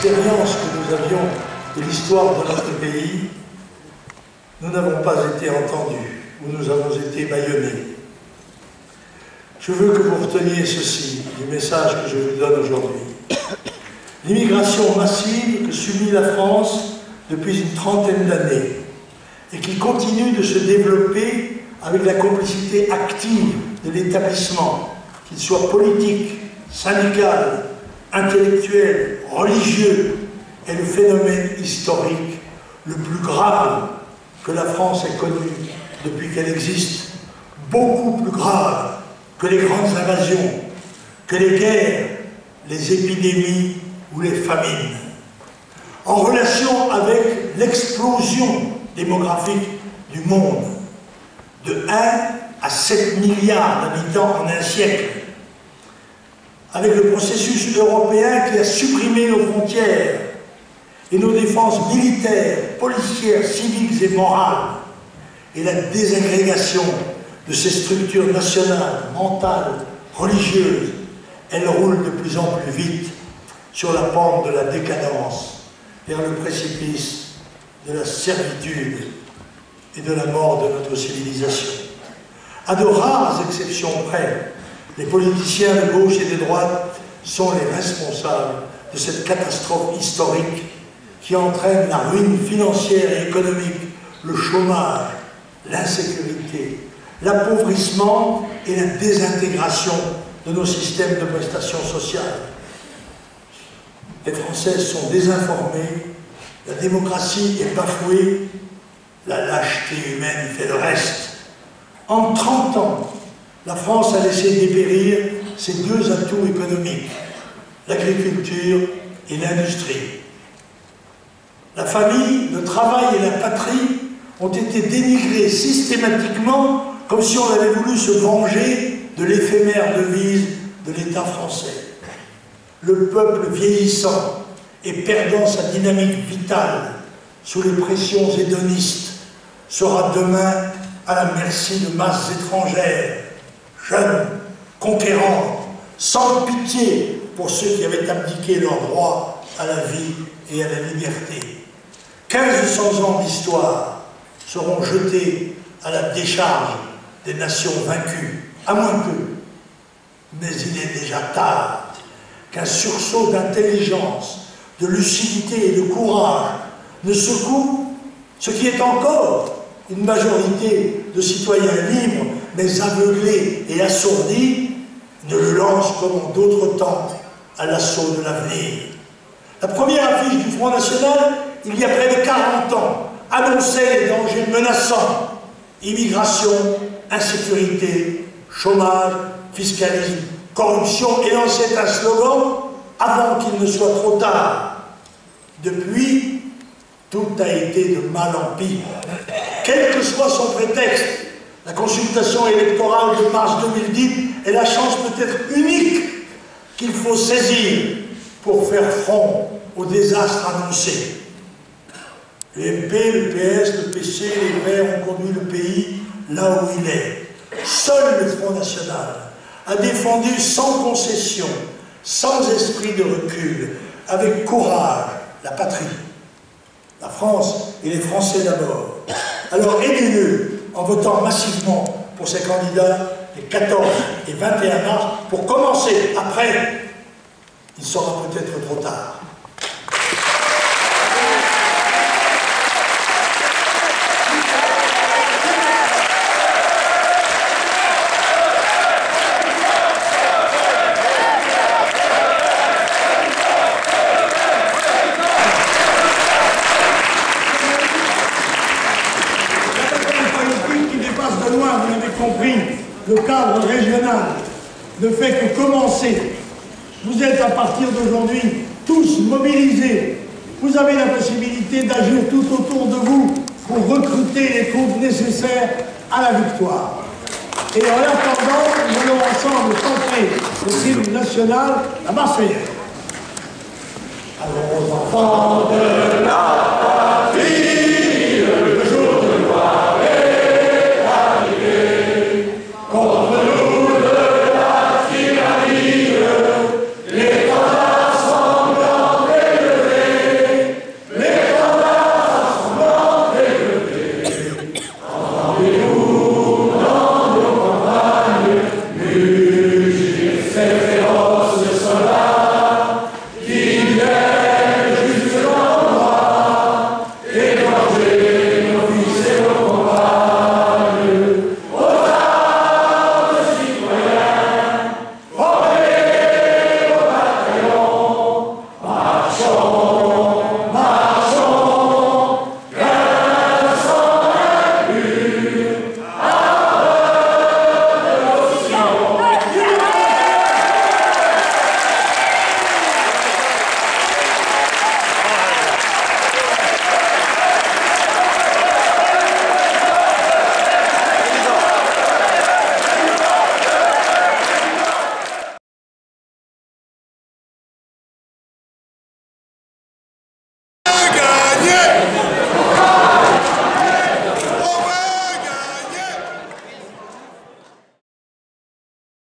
l'expérience que nous avions de l'histoire de notre pays, nous n'avons pas été entendus, ou nous avons été bâillonnés. Je veux que vous reteniez ceci, du message que je vous donne aujourd'hui. L'immigration massive que subit la France depuis une trentaine d'années et qui continue de se développer avec la complicité active de l'établissement, qu'il soit politique, syndical, intellectuel, religieux, est le phénomène historique le plus grave que la France ait connu depuis qu'elle existe, beaucoup plus grave que les grandes invasions, que les guerres, les épidémies ou les famines. En relation avec l'explosion démographique du monde, de 1 à 7 milliards d'habitants en un siècle, avec le processus européen qui a supprimé nos frontières et nos défenses militaires, policières, civiques et morales, et la désagrégation de ces structures nationales, mentales, religieuses, elles roulent de plus en plus vite sur la pente de la décadence, vers le précipice de la servitude et de la mort de notre civilisation. À de rares exceptions près, les politiciens de gauche et de droite sont les responsables de cette catastrophe historique qui entraîne la ruine financière et économique, le chômage, l'insécurité, l'appauvrissement et la désintégration de nos systèmes de prestations sociales. Les Français sont désinformés, la démocratie est bafouée, la lâcheté humaine fait le reste. En 30 ans, la France a laissé dépérir ses deux atouts économiques, l'agriculture et l'industrie. La famille, le travail et la patrie ont été dénigrés systématiquement comme si on avait voulu se venger de l'éphémère devise de l'État français. Le peuple vieillissant et perdant sa dynamique vitale sous les pressions hédonistes sera demain à la merci de masses étrangères, jeunes, conquérantes, sans pitié pour ceux qui avaient abdiqué leur droit à la vie et à la liberté. 1500 ans d'histoire seront jetés à la décharge des nations vaincues, à moins que, mais il est déjà tard, qu'un sursaut d'intelligence, de lucidité et de courage ne secoue ce qui est encore une majorité de citoyens libres, mais aveuglés et assourdis, ne le lance comme en d'autres temps à l'assaut de l'avenir. La première affiche du Front National, il y a près de 40 ans, annonçait les dangers menaçants: immigration, insécurité, chômage, fiscalisme, corruption, et lançait un slogan avant qu'il ne soit trop tard. Depuis, tout a été de mal en pire. Quel que soit son prétexte, la consultation électorale de mars 2010 est la chance peut-être unique qu'il faut saisir pour faire front au désastre annoncé. Le MP, le PS, le PC, les Verts ont conduit le pays là où il est. Seul le Front National a défendu sans concession, sans esprit de recul, avec courage, la patrie, la France et les Français d'abord. Alors aidez-le en votant massivement pour ces candidats les 14 et 21 mars pour commencer. Après, il sera peut-être trop tard. Le cadre régional ne fait que commencer. Vous êtes à partir d'aujourd'hui tous mobilisés. Vous avez la possibilité d'agir tout autour de vous pour recruter les troupes nécessaires à la victoire. Et en attendant, nous allons ensemble chanter au hymne national la Marseillaise. Allons enfants de